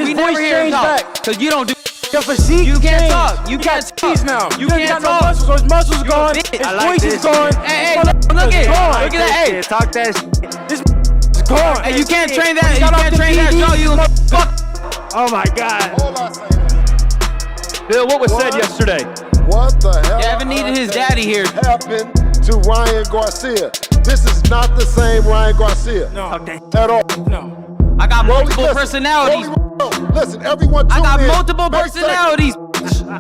we never hear him talk. Because you don't do. Your physique You can't changed. talk. You can't talk now. You can't got talk. no muscles, so his muscles gone. His voice is gone. Hey, look at it. Look at that. Hey, talk that shit. This is gone. Hey, you can't train that. You can't train that jaw. You fuck. Oh my God. Bill, what was said yesterday? What the hell? Devin needed his daddy here. Happened to Ryan Garcia. This is not the same Ryan Garcia. No. At all. No. I got multiple personalities. Listen, everyone I tune got in. multiple Make personalities.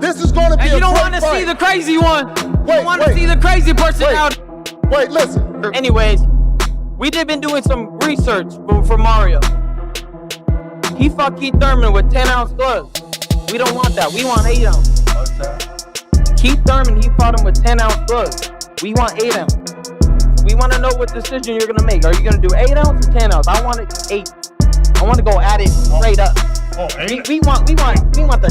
This is going to be And a you don't great want to fight. see the crazy one. Wait, You want to see the crazy personality. Wait, listen. Anyways, we did been doing some research for Mario. He fought Keith Thurman with 10-ounce gloves. We don't want that. We want 8-ounce. Keith Thurman, he fought him with 10-ounce gloves. We want 8-ounce. We want to know what decision you're gonna make. Are you gonna do 8-ounce or 10-ounce? I want it 8. I want to go at it straight up. Oh, 8? We want the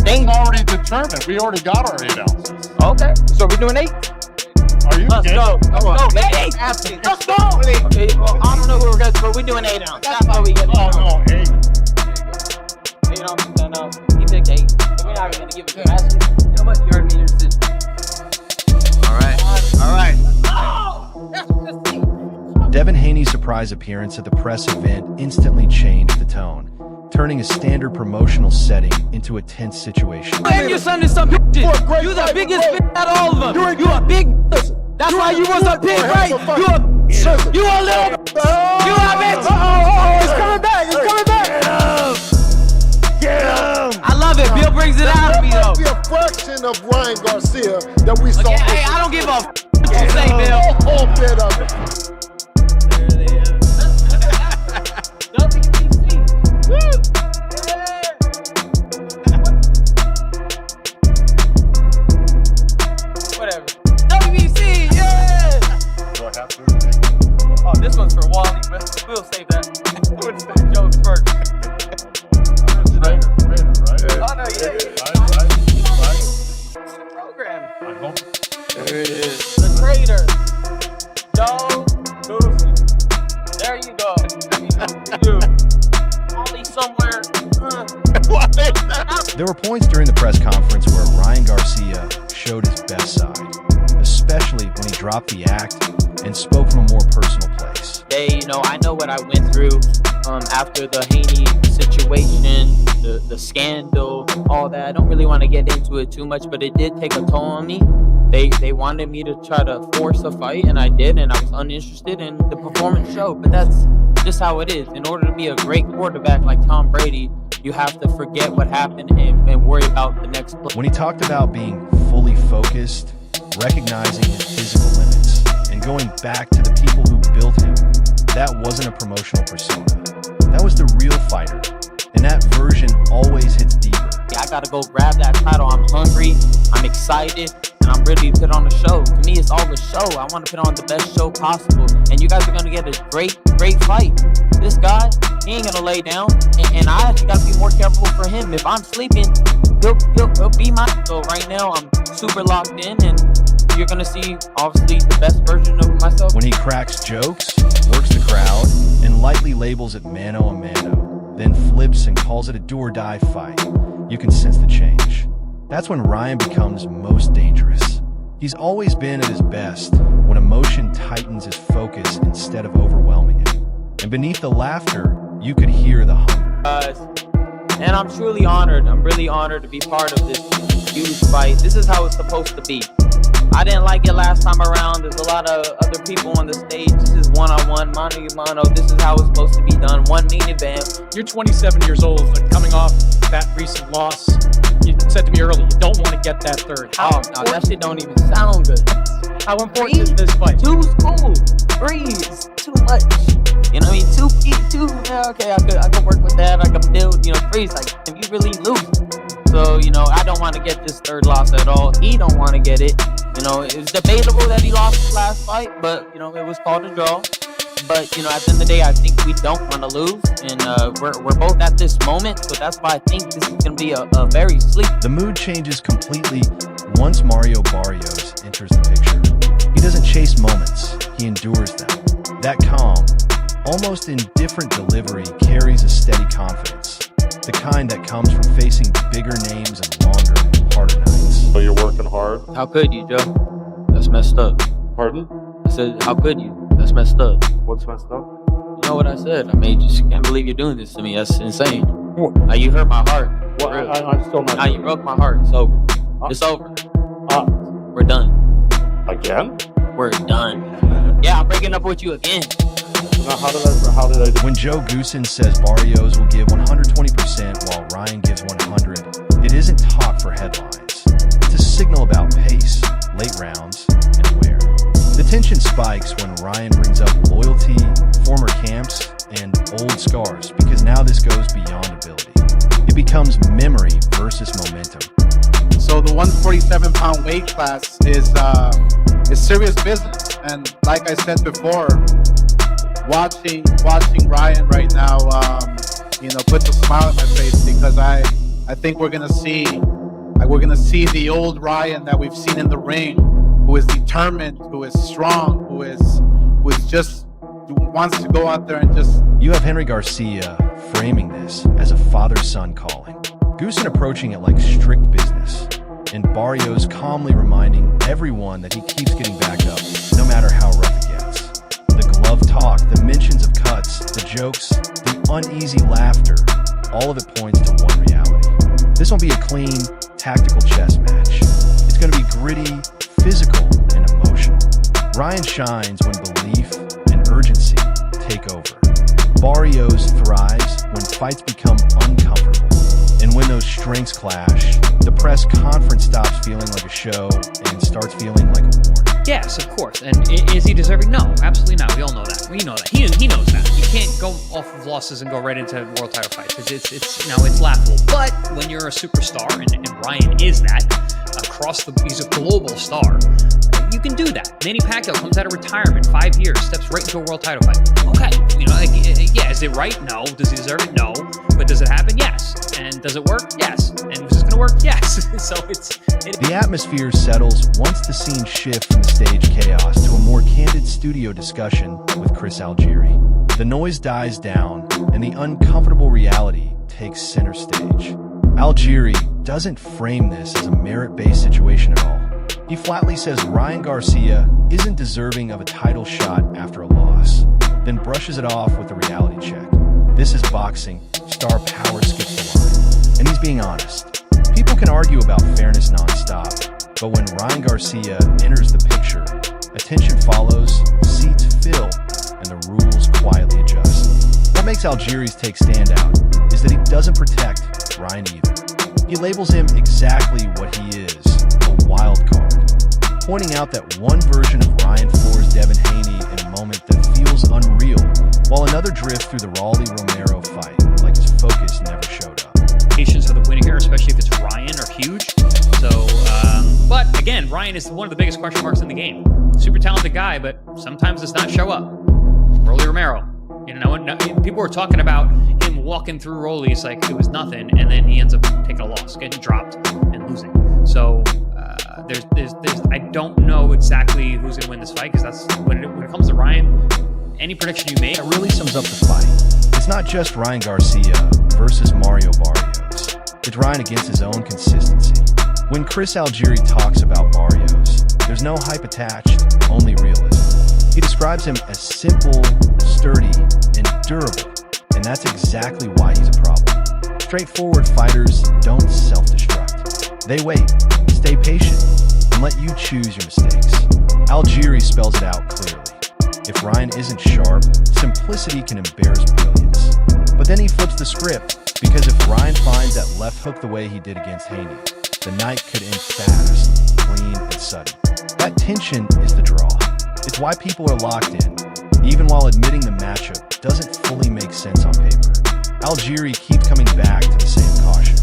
danger. It's already determined. We already got our 8 ounces. Okay, so we're doing 8. Are you Let's kidding? go. Let's go. Let's go. Okay, well, I don't know who we're going to, but we're doing 8-ounce. That's how we get it. Oh, no, 8. 8-ounce, 10-ounce. He picked 8. We're not even going to give it to him. You know what? You already made your decision. All right. Oh! That's just it. Devin Haney's surprise appearance at the press event instantly changed the tone, turning a standard promotional setting into a tense situation. And your son is some bitch. You the biggest bitch out of all of them. You a big. That's why you was a big, right? You a little. You a bitch. Oh, it's coming back. It's coming back. Get him. I love it. Bill brings it out of me though. That must be a fraction of Ryan Garcia that we saw. Okay, hey, I don't give a what you say, Bill. A whole bit of it. Whatever. WBC, yeah! Do I have to? Oh, this one's for Wally, but we'll save that. We'll say jokes first. Trainer, right? Oh, no, yeah. Right. It's the program. I hope. There it is. The trader. Joe Goofy. There you go. You. Wally somewhere. There were points during the press conference where Ryan Garcia showed his best side, especially when he dropped the act and spoke from a more personal place. I know what I went through after the Haney situation, the scandal, all that. I don't really want to get into it too much, but it did take a toll on me. They wanted me to try to force a fight, and I did, and I was uninterested in the performance show. But that's just how it is. In order to be a great quarterback like Tom Brady, you have to forget what happened and worry about the next play. When he talked about being fully focused, recognizing his physical limits, and going back to the people who built him, that wasn't a promotional persona. That was the real fighter, and that version always hits deeper. I gotta go grab that title. I'm hungry, I'm excited, and I'm ready to put on a show. To me, it's all a show. I want to put on the best show possible, and you guys are gonna get a great fight. This guy, he ain't gonna lay down, and I actually gotta be more careful for him. If I'm sleeping, he'll be mine. So right now, I'm super locked in, and you're gonna see obviously the best version of myself. When he cracks jokes, works the crowd, and lightly labels it mano a mano, then flips and calls it a do-or-die fight, you can sense the change. That's when Ryan becomes most dangerous. He's always been at his best when emotion tightens his focus instead of overwhelming it. And beneath the laughter, you could hear the hunger. And I'm truly honored. I'm really honored to be part of this huge fight. This is how it's supposed to be. I didn't like it last time around. There's a lot of other people on the stage. This is one-on-one, mano-a-mano. This is how it's supposed to be done. One main event. You're 27 years old, and coming off that recent loss. You said to me earlier, you don't want to get that third. Oh, no, that shit don't even sound good. How important is this fight? Two's cool. Three's too much. You know what I mean? Two, yeah, okay, I could work with that. I could build, three's like, if you really lose. So, I don't want to get this third loss at all. He don't want to get it. It was debatable that he lost his last fight, but, it was called a draw. But, at the end of the day, I think we don't want to lose. And we're both at this moment, so that's why I think this is going to be a very sleep. The mood changes completely once Mario Barrios enters the picture. He doesn't chase moments, he endures them. That calm, almost indifferent delivery carries a steady confidence. the kind that comes from facing bigger names and longer, harder nights. So you're working hard? How could you, Joe? That's messed up. Pardon? I said, how could you? That's messed up. What's messed up? You know what I said? I mean, you just can't believe you're doing this to me. That's insane. What? Now you hurt my heart. Well, I'm still not. Now you broke my heart. It's over. It's over. We're done. Again? We're done. Yeah, I'm breaking up with you again. Now, how did I do? When Joe Goosen says Barrios will give 120% while Ryan gives 100, it isn't talk for headlines. It's a signal about pace, late rounds, and where. The tension spikes when Ryan brings up loyalty, former camps, and old scars, because now this goes beyond ability. It becomes memory versus momentum. So the 147-pound weight class is serious business, and like I said before, watching Ryan right now, puts a smile on my face, because I think we're gonna see the old Ryan that we've seen in the ring, who is determined, who is strong, who wants to go out there and just. You have Haney Garcia framing this as a father-son calling, Goosen approaching it like strict business, and Barrios calmly reminding everyone that he keeps getting back up, no matter how rough it gets. The glove talk, the mentions of cuts, the jokes, the uneasy laughter, all of it points to one reality. This won't be a clean, tactical chess match. It's going to be gritty, physical, and emotional. Ryan shines when belief and urgency take over. Barrios thrives when fights become uncomfortable. And when those strengths clash, the press conference stops feeling like a show and starts feeling like a warning. Yes, of course. And is he deserving? No, absolutely not. We all know that. We know that. He knows that. You can't go off of losses and go right into world title fights. It's laughable. But when you're a superstar, and Ryan is that, he's a global star, you can do that. Manny Pacquiao comes out of retirement, 5 years, steps right into a world title fight. Okay, is it right? No. Does he deserve it? No. But does it happen? Yes. And does it work? Yes. And is this going to work? Yes. So The atmosphere settles once the scene shifts from the stage chaos to a more candid studio discussion with Chris Algieri. The noise dies down, and the uncomfortable reality takes center stage. Algieri doesn't frame this as a merit-based situation at all. He flatly says Ryan Garcia isn't deserving of a title shot after a loss, then brushes it off with a reality check. This is boxing. Star power skips the line. And he's being honest. People can argue about fairness nonstop, but when Ryan Garcia enters the picture, attention follows, seats fill, and the rules quietly adjust. What makes Algieri's take stand out is that he doesn't protect Ryan either. He labels him exactly what he is, a wild card, pointing out that one version of Ryan floors Devin Haney in a moment that feels unreal, while another drifts through the Raleigh-Romero fight like his focus never showed up. Patience for the winning here, especially if it's Ryan, are huge. So, but again, Ryan is one of the biggest question marks in the game. Super talented guy, but sometimes does not show up. Raleigh Romero, people were talking about him walking through Rollies like it was nothing, and then he ends up taking a loss, getting dropped, and losing. So, I don't know exactly who's going to win this fight, because that's when it comes to Ryan. Any prediction you make, That really sums up the fight. It's not just Ryan Garcia versus Mario Barrios. It's Ryan against his own consistency. When Chris Algieri talks about Barrios, there's no hype attached, only realism. He describes him as simple, sturdy, and durable, and that's exactly why he's a problem. Straightforward fighters don't self-destruct. They wait, stay patient, and let you choose your mistakes. Algieri spells it out clearly. If Ryan isn't sharp, simplicity can embarrass brilliance. But then he flips the script, because if Ryan finds that left hook the way he did against Haney, the night could end fast, clean, and sudden. That tension is the draw. It's why people are locked in, even while admitting the matchup doesn't fully make sense on paper. Algieri keeps coming back to the same caution.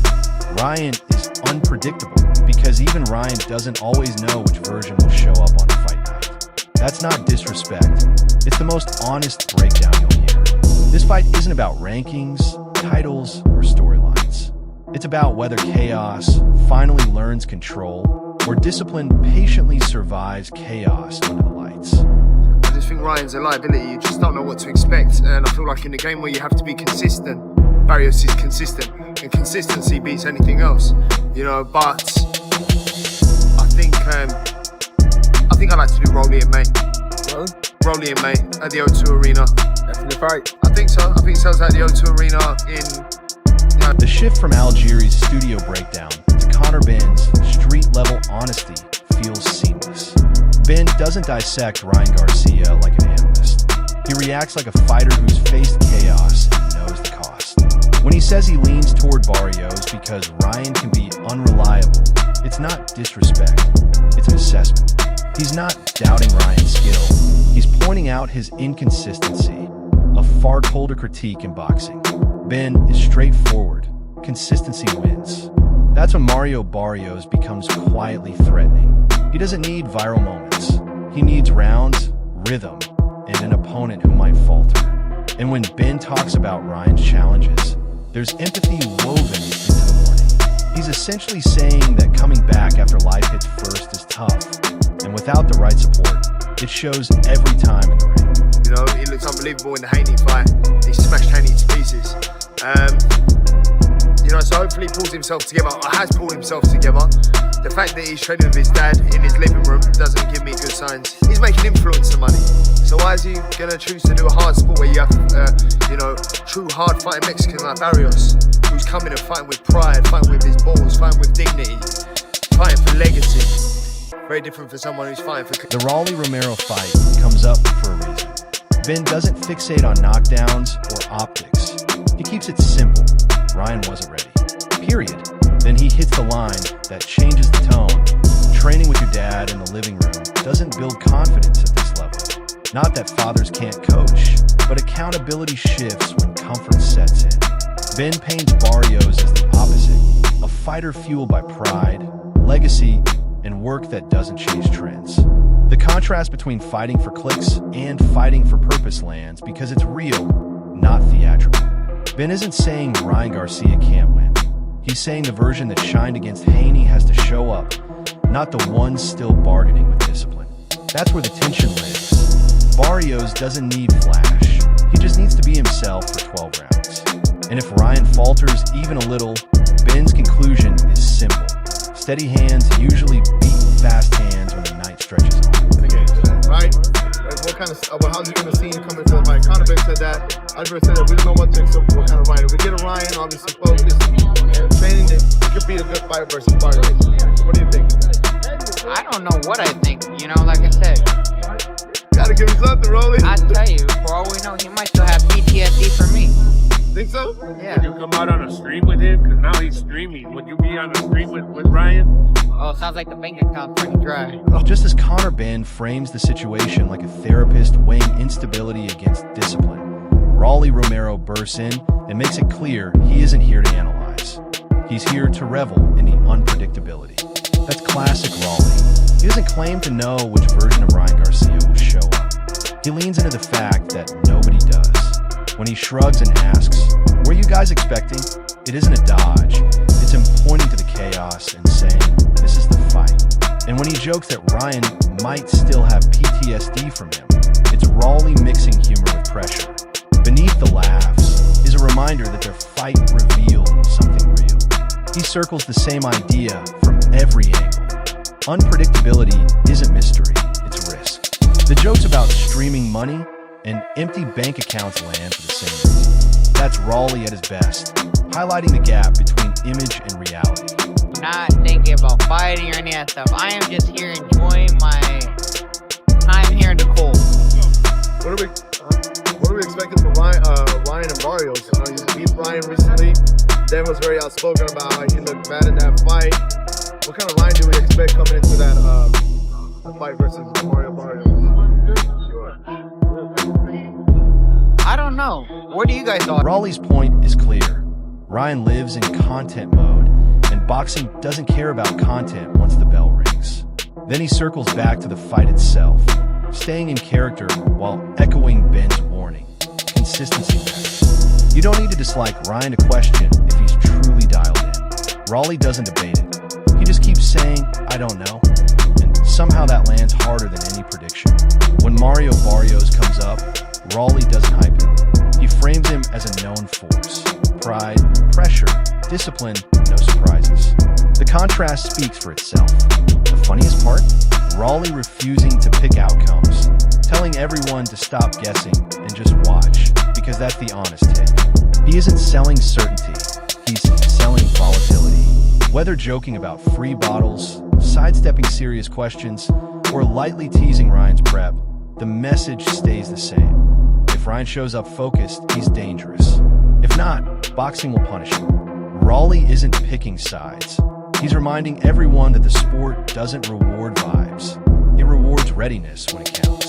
Ryan is unpredictable, because even Ryan doesn't always know which version will show up on fight night. That's not disrespect. It's the most honest breakdown you'll hear. This fight isn't about rankings, titles, or storylines. It's about whether chaos finally learns control or discipline patiently survives chaos under the lights. I just think Ryan's a liability. You just don't know what to expect. And I feel like in a game where you have to be consistent, Barrios is consistent. and consistency beats anything else, you know. But I think I like to do Rolly and May. Rolly and May at the O2 Arena. Definitely fight. I think so. I think so's at the O2 Arena in. The shift from Algieri's studio breakdown to Conor Benn's street-level honesty feels seamless. Ben doesn't dissect Ryan Garcia like an analyst. He reacts like a fighter who's faced chaos and knows the cost. When he says he leans toward Barrios because Ryan can be unreliable, it's not disrespect, it's an assessment. He's not doubting Ryan's skill. He's pointing out his inconsistency, a far colder critique in boxing. Ben is straightforward. Consistency wins. That's when Mario Barrios becomes quietly threatening. He doesn't need viral moments. He needs rounds, rhythm, and an opponent who might falter. And when Ben talks about Ryan's challenges, there's empathy woven into the warning. He's essentially saying that coming back after life hits first is tough, and without the right support, it shows every time in the ring. You know, he looks unbelievable in the Haney fight. He smashed Haney to pieces. You know, so hopefully he pulls himself together, or has pulled himself together. The fact that he's training with his dad in his living room doesn't give me good signs. He's making influencer money. So why is he gonna choose to do a hard sport where you have, you know, true hard fighting Mexican like Barrios, who's coming and fighting with pride, fighting with his balls, fighting with dignity, fighting for legacy. Very different for someone who's fighting for... The Raleigh-Romero fight comes up for a reason. Ben doesn't fixate on knockdowns or optics. He keeps it simple. Ryan wasn't ready. Period. Then he hits the line that changes the tone. Training with your dad in the living room doesn't build confidence at this level. Not that fathers can't coach, but accountability shifts when comfort sets in. Ben paints Barrios as the opposite, a fighter fueled by pride, legacy, and work that doesn't chase trends. The contrast between fighting for clicks and fighting for purpose lands because it's real, not theatrical. Ben isn't saying Ryan Garcia can't win. He's saying the version that shined against Haney has to show up, not the one still bargaining with discipline. That's where the tension lives. Barrios doesn't need flash. He just needs to be himself for 12 rounds. And if Ryan falters even a little, Ben's conclusion is simple. Steady hands usually beat fast hands when the night stretches on. Right? What kind of, how's he going to see him coming to the fight? Conor Ben said that. I just said that we don't know what to expect, what kind of fight. If we get a Ryan, obviously focus and training, it could be a good fight versus Barrios. What do you think? I don't know what I think. You know, like I said, gotta give me something, Rolly. I tell you, for all we know, he might still have PTSD for me. Think so? Yeah. Would you come out on a stream with him? Because now he's streaming. Would you be on a stream with Ryan? Oh, sounds like the bank account's pretty dry. Just as Conor Ben frames the situation like a therapist weighing instability against discipline, Raleigh-Romero bursts in and makes it clear he isn't here to analyze. He's here to revel in the unpredictability. That's classic Raleigh. He doesn't claim to know which version of Ryan Garcia will show up. He leans into the fact that nobody does. When he shrugs and asks, "Were you guys expecting?" It isn't a dodge. It's him pointing to the chaos and saying, "This is the fight." And when he jokes that Ryan might still have PTSD from him, it's Raleigh mixing humor with pressure. Beneath the laughs is a reminder that their fight revealed something real. He circles the same idea from every angle. Unpredictability isn't mystery, it's risk. The jokes about streaming money and empty bank accounts land for the same reason. That's Raleigh at his best, highlighting the gap between image and reality. I'm not thinking about fighting or any of that stuff. I am just here enjoying my time here in the cold. What are we expecting from Ryan and Barrios? You know, you beat Ryan recently. Devin was very outspoken about how he looked bad in that fight. What kind of Ryan do we expect coming into that fight versus Mario Barrios? I don't know. What do you guys thought? Raleigh's point is clear. Ryan lives in content mode, and boxing doesn't care about content once the bell rings. Then he circles back to the fight itself, staying in character while echoing Ben's warning. Consistency matters. You don't need to dislike Ryan to question if he's truly dialed in. Raleigh doesn't debate it. He just keeps saying, "I don't know," and somehow that lands harder than any prediction. When Mario Barrios comes up, Raleigh doesn't hype him. He frames him as a known force. Pride, pressure, discipline, no surprises. The contrast speaks for itself. The funniest part? Raleigh refusing to pick outcomes, telling everyone to stop guessing and just watch, because that's the honest take. He isn't selling certainty, he's selling volatility. Whether joking about free bottles, sidestepping serious questions, or lightly teasing Ryan's prep, the message stays the same. If Ryan shows up focused, he's dangerous. If not, boxing will punish him. Raleigh isn't picking sides. He's reminding everyone that the sport doesn't reward vibes. It rewards readiness when it counts.